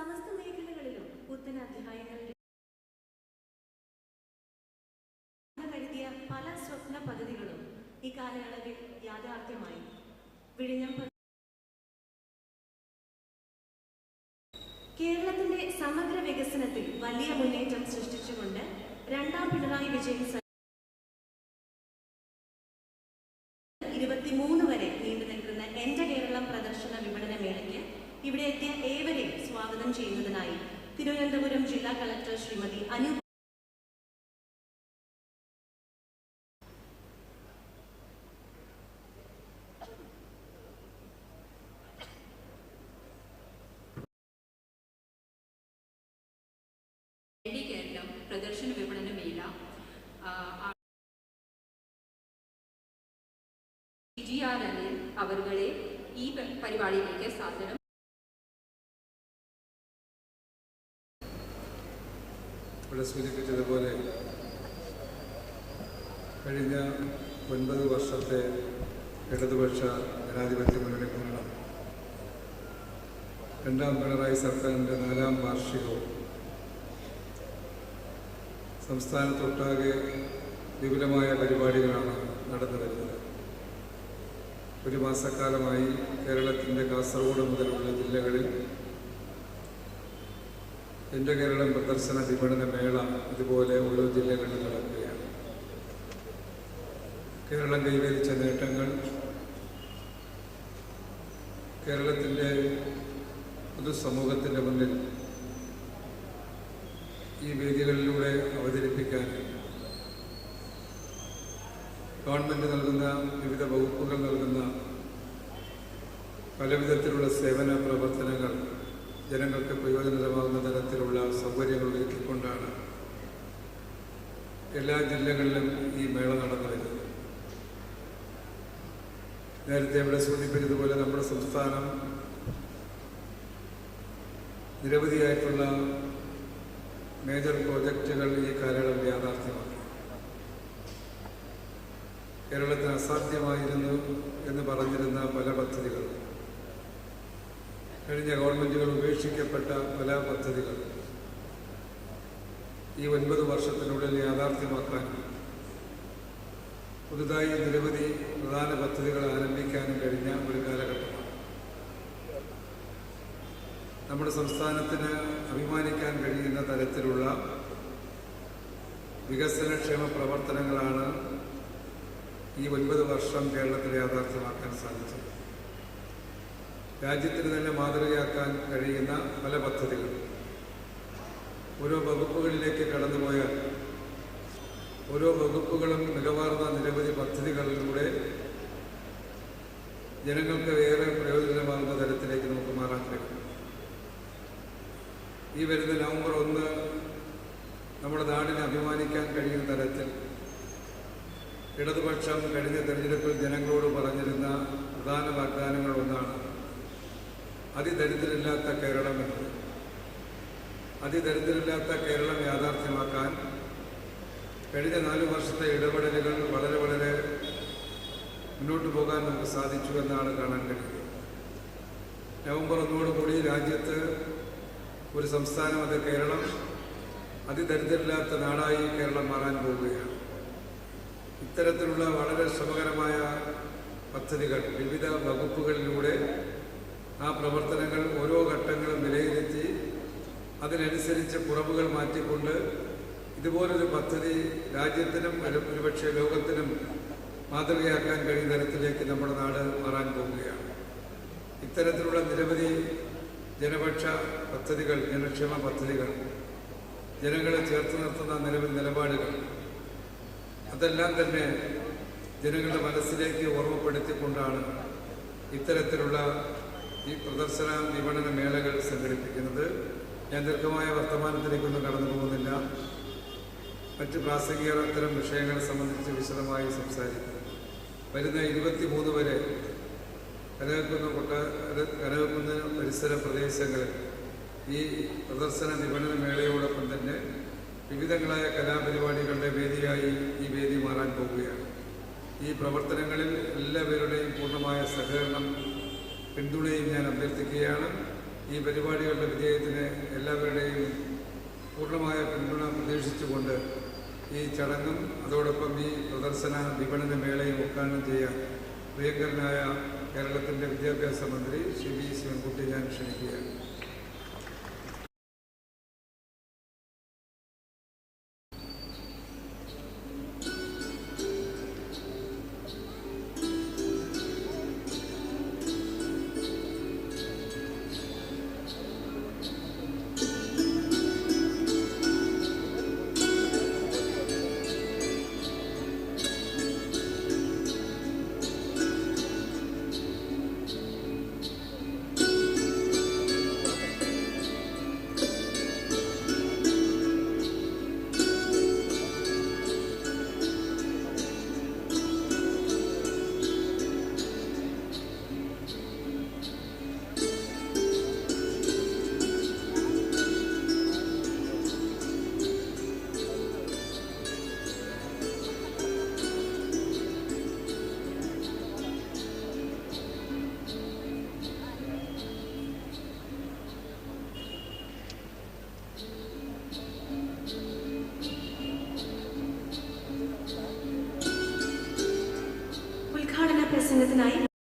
സമസ്ത മേഖലകളിലും പുത്തൻ അധ്യായങ്ങളിൽ കരുതിയ പല സ്വപ്ന പദ്ധതികളും ഈ കാലയളവിൽ യാഥാർത്ഥ്യമായി. വിഴിഞ്ഞം കേരളത്തിന്റെ സമഗ്ര വികസനത്തിൽ വലിയ മുന്നേറ്റം സൃഷ്ടിച്ചുകൊണ്ട് രണ്ടാം പിണറായി വിജയൻ 23 വരെ നീണ്ടു നിൽക്കുന്ന എന്റെ കേരളം പ്രദർശന വിപണന മേളയ്ക്ക് ഇവിടെ എത്തിയ ഏവരെയും സ്വാഗതം ചെയ്യുന്നതിനായി തിരുവനന്തപുരം ജില്ലാ കളക്ടർ ശ്രീമതി അനു കേരളം പ്രദർശന വിപണന മേള GRNL അവരുടെ ഈ പരിപാടിയിലേക്ക് സാധനം ഇവിടെ സൂചിപ്പിച്ചതുപോലെ കഴിഞ്ഞ 9 വർഷത്തെ ഇടതുപക്ഷ ജനാധിപത്യ മുന്നണി ഭരണം രണ്ടാം പിണറായി സർക്കാരിൻ്റെ 4ാം വാർഷികവും സംസ്ഥാനത്തൊട്ടാകെ വിപുലമായ പരിപാടികളാണ് നടന്നു വരുന്നത്. ഒരു മാസക്കാലമായി കേരളത്തിൻ്റെ കാസർഗോഡ് മുതലുള്ള ജില്ലകളിൽ എൻ്റെ കേരളം പ്രദർശന വിപണന മേള ഇതുപോലെ ഓരോ ജില്ലകളിൽ നടക്കുകയാണ്. കേരളം കൈവരിച്ച നേട്ടങ്ങൾ കേരളത്തിൻ്റെ പൊതുസമൂഹത്തിൻ്റെ മുന്നിൽ ഈ വേദികളിലൂടെ അവതരിപ്പിക്കാൻ ഗവൺമെൻറ് നൽകുന്ന വിവിധ വകുപ്പുകൾ നൽകുന്ന പലവിധത്തിലുള്ള സേവന പ്രവർത്തനങ്ങൾ ജനങ്ങൾക്ക് പ്രയോജനകരമാകുന്ന തരത്തിലുള്ള സൗകര്യങ്ങൾ ഒരുക്കിക്കൊണ്ടാണ് എല്ലാ ജില്ലകളിലും ഈ മേള നടന്നു വരുന്നത്. നേരത്തെ ഇവിടെ സൂചിപ്പിച്ചതുപോലെ നമ്മുടെ സംസ്ഥാനം നിരവധിയായിട്ടുള്ള മേജർ പ്രോജക്റ്റുകൾ ഈ കാലയളവിൽ യാഥാർത്ഥ്യമാക്കി. കേരളത്തിന് അസാധ്യമായിരുന്നു എന്ന് പറഞ്ഞിരുന്ന പല പദ്ധതികൾ, കഴിഞ്ഞ ഗവൺമെൻറ്റുകൾ ഉപേക്ഷിക്കപ്പെട്ട പല പദ്ധതികൾ ഈ 9 വർഷത്തിനുള്ളിൽ യാഥാർത്ഥ്യമാക്കാൻ പുതുതായി നിരവധി പ്രധാന പദ്ധതികൾ ആരംഭിക്കാനും കഴിഞ്ഞ ഒരു കാലഘട്ടമാണ്. നമ്മുടെ സംസ്ഥാനത്തിന് അഭിമാനിക്കാൻ കഴിയുന്ന തരത്തിലുള്ള വികസനക്ഷേമ പ്രവർത്തനങ്ങളാണ് ഈ 9 വർഷം കേരളത്തിൽ യാഥാർത്ഥ്യമാക്കാൻ സാധിച്ചത്. രാജ്യത്തിന് തന്നെ മാതൃകയാക്കാൻ കഴിയുന്ന പല പദ്ധതികൾ ഓരോ വകുപ്പുകളിലേക്ക് കടന്നുപോയാൽ ഓരോ വകുപ്പുകളും മികവാർന്ന നിരവധി പദ്ധതികളിലൂടെ ജനങ്ങൾക്ക് ഏറെ പ്രയോജനമാകുന്ന തരത്തിലേക്ക് നമുക്ക് മാറാൻ കഴിയും. ഈ വരുന്ന നവംബർ 1 നമ്മുടെ നാടിനെ അഭിമാനിക്കാൻ കഴിയുന്ന തരത്തിൽ ഇടതുപക്ഷം കഴിഞ്ഞ തെരഞ്ഞെടുപ്പിൽ ജനങ്ങളോട് പറഞ്ഞിരുന്ന പ്രധാന വാഗ്ദാനങ്ങൾ ഒന്നാണ് അതിദരിദ്രരില്ലാത്ത കേരളം എന്നത്. അതിദരിദ്രരില്ലാത്ത കേരളം യാഥാർത്ഥ്യമാക്കാൻ കഴിഞ്ഞ 4 വർഷത്തെ ഇടപെടലുകൾ വളരെ മുന്നോട്ട് പോകാൻ നമുക്ക് സാധിച്ചു എന്നാണ് കാണാൻ കഴിയുന്നത്. നവംബർ 1 രാജ്യത്ത് ഒരു സംസ്ഥാനം, അത് കേരളം, അതിദരിദ്രരില്ലാത്ത നാടായി കേരളം മാറാൻ പോവുകയാണ്. ഇത്തരത്തിലുള്ള വളരെ ശ്രമകരമായ പദ്ധതികൾ വിവിധ വകുപ്പുകളിലൂടെ ആ പ്രവർത്തനങ്ങൾ ഓരോ ഘട്ടങ്ങളും വിലയിരുത്തി അതിനനുസരിച്ച് കുറവുകൾ മാറ്റിക്കൊണ്ട് ഇതുപോലൊരു പദ്ധതി രാജ്യത്തിനും ഒരുപക്ഷെ ലോകത്തിനും മാതൃകയാക്കാൻ കഴിയുന്ന തരത്തിലേക്ക് നമ്മുടെ നാട് മാറാൻ പോവുകയാണ്. ഇത്തരത്തിലുള്ള നിരവധി ജനപക്ഷ പദ്ധതികൾ, ജനക്ഷേമ പദ്ധതികൾ, ജനങ്ങളെ ചേർത്ത് നിർത്തുന്ന നിരവധി നിലപാടുകൾ, അതെല്ലാം തന്നെ ജനങ്ങളുടെ മനസ്സിലേക്ക് ഓർമ്മപ്പെടുത്തിക്കൊണ്ടാണ് ഇത്തരത്തിലുള്ള ഈ പ്രദർശന വിപണന മേളകൾ സംഘടിപ്പിക്കുന്നത്. ഞാൻ ദീർഘമായ വർത്തമാനത്തിലേക്കൊന്നും കടന്നു പോകുന്നില്ല. മറ്റ് പ്രാസംഗികർ അത്തരം വിഷയങ്ങളെ സംബന്ധിച്ച് വിശദമായി സംസാരിക്കും. വരുന്ന 23 വരെ കനകക്കുന്ന് പരിസര പ്രദേശങ്ങളിൽ ഈ പ്രദർശന വിപണന മേളയോടൊപ്പം തന്നെ വിവിധങ്ങളായ കലാപരിപാടികളുടെ വേദിയായി ഈ വേദി മാറാൻ പോവുകയാണ്. ഈ പ്രവർത്തനങ്ങളിൽ എല്ലാവരുടെയും പൂർണ്ണമായ സഹകരണം, പിന്തുണയും ഞാൻ അഭ്യർത്ഥിക്കുകയാണ്. ഈ പരിപാടികളുടെ വിജയത്തിന് എല്ലാവരുടെയും പൂർണ്ണമായ പിന്തുണ പ്രതീക്ഷിച്ചുകൊണ്ട് ഈ ചടങ്ങും അതോടൊപ്പം ഈ പ്രദർശന വിപണന മേളയും ഉദ്ഘാടനം ചെയ്യാൻ പ്രിയങ്കരനായ കേരളത്തിൻ്റെ വിദ്യാഭ്യാസ മന്ത്രി ശ്രീ വി ശിവൻകുട്ടി ഞാൻ ക്ഷണിക്കുകയാണ്. പ്രസംഗത്തിനായി